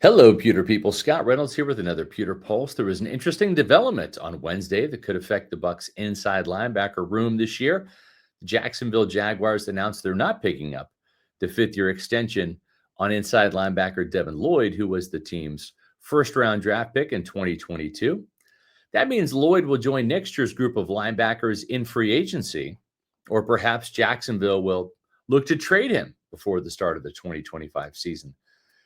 Hello, Pewter people. Scott Reynolds here with another Pewter Pulse. There was an interesting development on Wednesday that could affect the Bucs' inside linebacker room this year. The Jacksonville Jaguars announced they're not picking up the fifth-year extension on inside linebacker Devin Lloyd, who was the team's first-round draft pick in 2022. That means Lloyd will join next year's group of linebackers in free agency, or perhaps Jacksonville will look to trade him before the start of the 2025 season.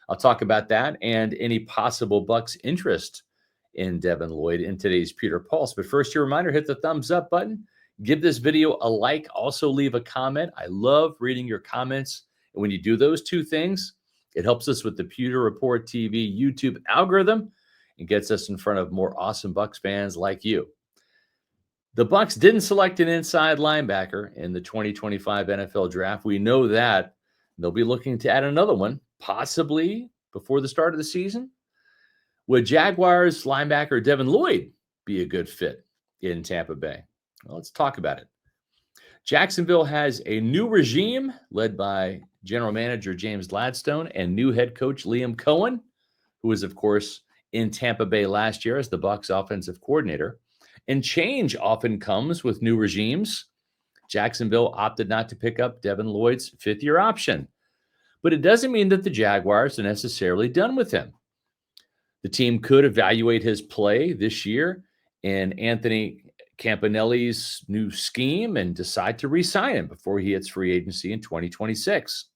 I'll talk about that and any possible Bucs interest in Devin Lloyd in today's Pewter Pulse. But first, your reminder, hit the thumbs up button. Give this video a like. Also, leave a comment. I love reading your comments. And when you do those two things, it helps us with the Pewter Report TV YouTube algorithm and gets us in front of more awesome Bucs fans like you. The Bucs didn't select an inside linebacker in the 2025 NFL draft. We know that. They'll be looking to add another one, possibly before the start of the season. Would Jaguars linebacker Devin Lloyd be a good fit in Tampa Bay? Well, let's talk about it. Jacksonville has a new regime led by general manager James Gladstone and new head coach Liam Cohen, who was, of course, in Tampa Bay last year as the Bucs offensive coordinator. And change often comes with new regimes. Jacksonville opted not to pick up Devin Lloyd's fifth-year option. But it doesn't mean that the Jaguars are necessarily done with him. The team could evaluate his play this year in Anthony Campanelli's new scheme and decide to re-sign him before he hits free agency in 2026.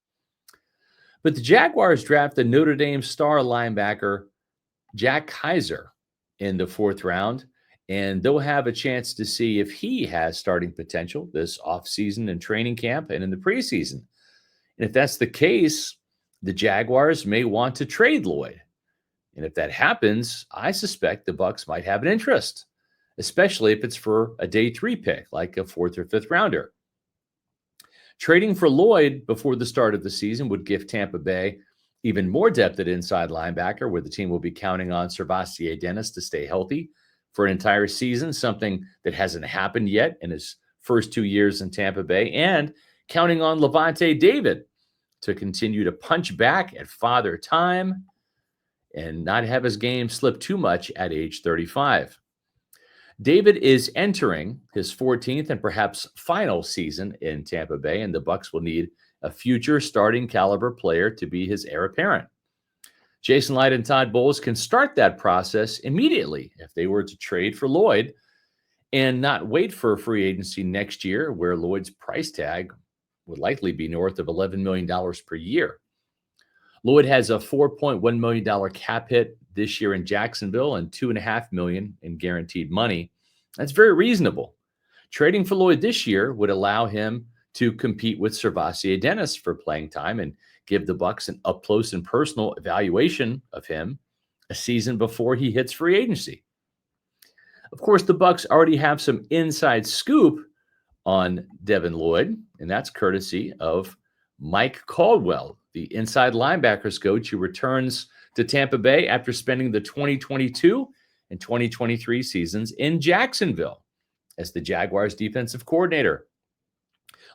But the Jaguars draft the Notre Dame star linebacker Jack Kaiser in the fourth round, and they'll have a chance to see if he has starting potential this offseason and training camp and in the preseason. And if that's the case, the Jaguars may want to trade Lloyd. And if that happens, I suspect the Bucs might have an interest, especially if it's for a day 3 pick, like a 4th or 5th rounder. Trading for Lloyd before the start of the season would give Tampa Bay even more depth at inside linebacker, where the team will be counting on Servassier Dennis to stay healthy for an entire season, something that hasn't happened yet in his first 2 years in Tampa Bay, and counting on Levante David to continue to punch back at father time and not have his game slip too much at age 35. David is entering his 14th and perhaps final season in Tampa Bay, and the Bucs will need a future starting caliber player to be his heir apparent. Jason Light and Todd Bowles can start that process immediately if they were to trade for Lloyd and not wait for free agency next year, where Lloyd's price tag would likely be north of $11 million per year. Lloyd has a $4.1 million cap hit this year in Jacksonville and $2.5 million in guaranteed money. That's very reasonable. Trading for Lloyd this year would allow him to compete with Servassier Dennis for playing time and give the Bucs an up-close and personal evaluation of him a season before he hits free agency. Of course, the Bucs already have some inside scoop on Devin Lloyd, and that's courtesy of Mike Caldwell, the inside linebackers coach who returns to Tampa Bay after spending the 2022 and 2023 seasons in Jacksonville as the Jaguars defensive coordinator.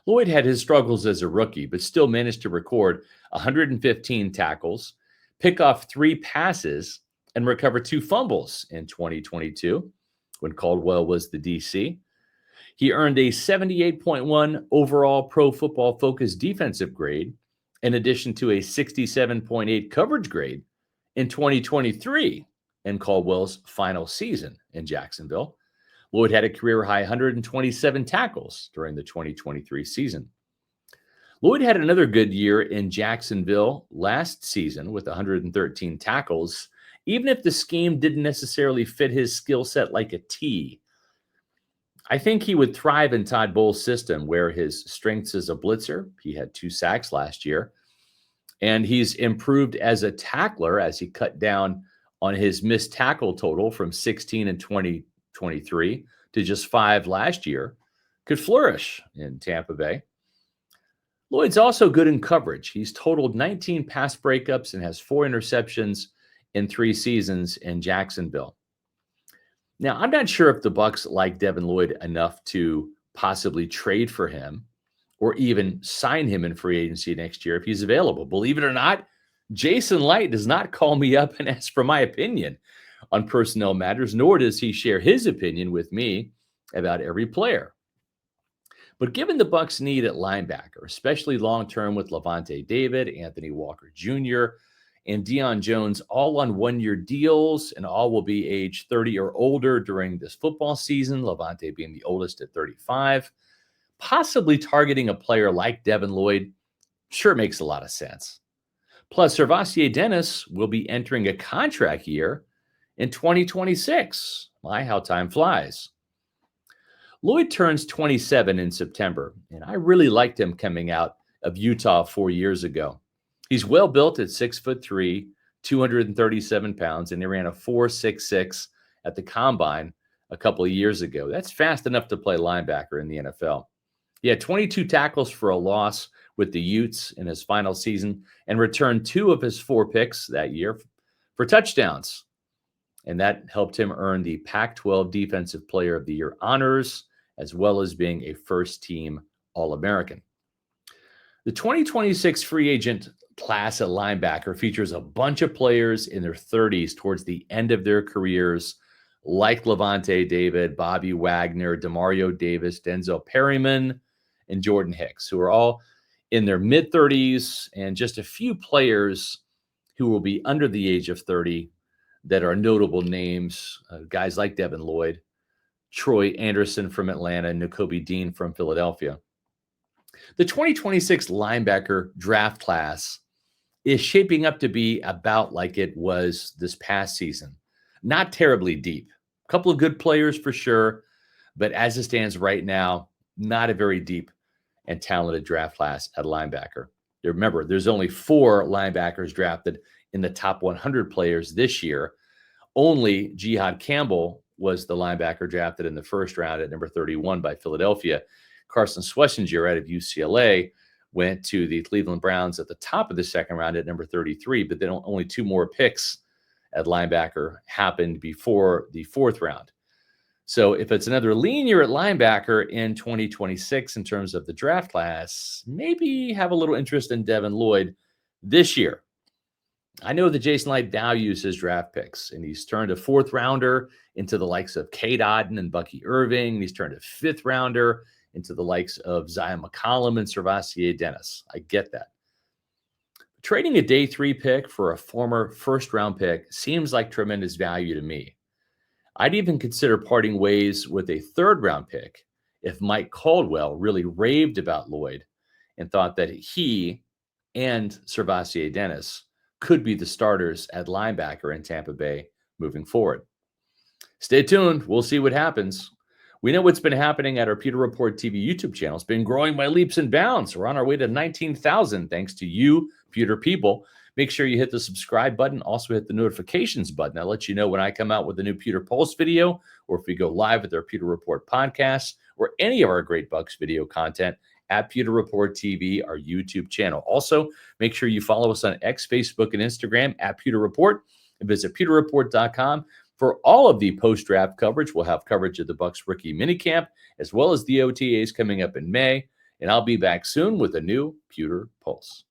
Lloyd had his struggles as a rookie, but still managed to record 115 tackles, pick off 3 passes, and recover 2 fumbles in 2022 when Caldwell was the DC. He earned a 78.1 overall Pro Football Focus defensive grade, in addition to a 67.8 coverage grade in 2023 in Caldwell's final season in Jacksonville. Lloyd had a career-high 127 tackles during the 2023 season. Lloyd had another good year in Jacksonville last season with 113 tackles, even if the scheme didn't necessarily fit his skill set like a T. I think he would thrive in Todd Bowles' system, where his strengths as a blitzer, he had 2 sacks last year, and he's improved as a tackler as he cut down on his missed tackle total from 16 in 2023 to just 5 last year, could flourish in Tampa Bay. Lloyd's also good in coverage. He's totaled 19 pass breakups and has 4 interceptions in 3 seasons in Jacksonville. Now, I'm not sure if the Bucs like Devin Lloyd enough to possibly trade for him or even sign him in free agency next year if he's available. Believe it or not, Jason Light does not call me up and ask for my opinion on personnel matters, nor does he share his opinion with me about every player. But given the Bucs' need at linebacker, especially long-term with Levante David, Anthony Walker Jr., and Deion Jones all on one-year deals, and all will be age 30 or older during this football season, Levante being the oldest at 35, possibly targeting a player like Devin Lloyd sure makes a lot of sense. Plus, Servassier Dennis will be entering a contract year in 2026. My, how time flies. Lloyd turns 27 in September, and I really liked him coming out of Utah 4 years ago. He's well built at 6'3", 237 pounds, and he ran a 4.66 at the combine a couple of years ago. That's fast enough to play linebacker in the NFL. He had 22 tackles for a loss with the Utes in his final season and returned 2 of his 4 picks that year for touchdowns. And that helped him earn the Pac-12 Defensive Player of the Year honors, as well as being a first-team All-American. The 2026 free agent class at linebacker features a bunch of players in their 30s towards the end of their careers, like Levante David, Bobby Wagner, Demario Davis, Denzel Perryman, and Jordan Hicks, who are all in their mid-30s, and just a few players who will be under the age of 30 that are notable names, guys like Devin Lloyd, Troy Anderson from Atlanta, and Nakobe Dean from Philadelphia. The 2026 linebacker draft class is shaping up to be about like it was this past season. Not terribly deep. A couple of good players for sure, but as it stands right now, not a very deep and talented draft class at linebacker. Remember, there's only 4 linebackers drafted in the top 100 players this year. Only Jihad Campbell was the linebacker drafted in the first round at number 31 by Philadelphia. Carson Schlesinger out of UCLA went to the Cleveland Browns at the top of the second round at number 33, but then only 2 more picks at linebacker happened before the 4th round. So if it's another lean year at linebacker in 2026 in terms of the draft class, maybe have a little interest in Devin Lloyd this year. I know that Jason Light values his draft picks, and he's turned a 4th rounder into the likes of Cade Otton and Bucky Irving, and he's turned a 5th rounder into the likes of Zion McCollum and Servassier Dennis. I get that. Trading a day 3 pick for a former first-round pick seems like tremendous value to me. I'd even consider parting ways with a 3rd-round pick if Mike Caldwell really raved about Lloyd and thought that he and Servassier Dennis could be the starters at linebacker in Tampa Bay moving forward. Stay tuned. We'll see what happens. We know what's been happening at our Pewter Report TV YouTube channel. It's been growing by leaps and bounds. We're on our way to 19,000 thanks to you, Pewter people. Make sure you hit the subscribe button. Also hit the notifications button. I'll let you know when I come out with a new Pewter Pulse video, or if we go live with our Pewter Report podcast, or any of our great Bucs video content at Pewter Report TV, our YouTube channel. Also, make sure you follow us on X, Facebook, and Instagram at Pewter Report, and visit pewterreport.com for all of the post-draft coverage. We'll have coverage of the Bucs rookie minicamp, as well as the OTAs coming up in May. And I'll be back soon with a new Pewter Pulse.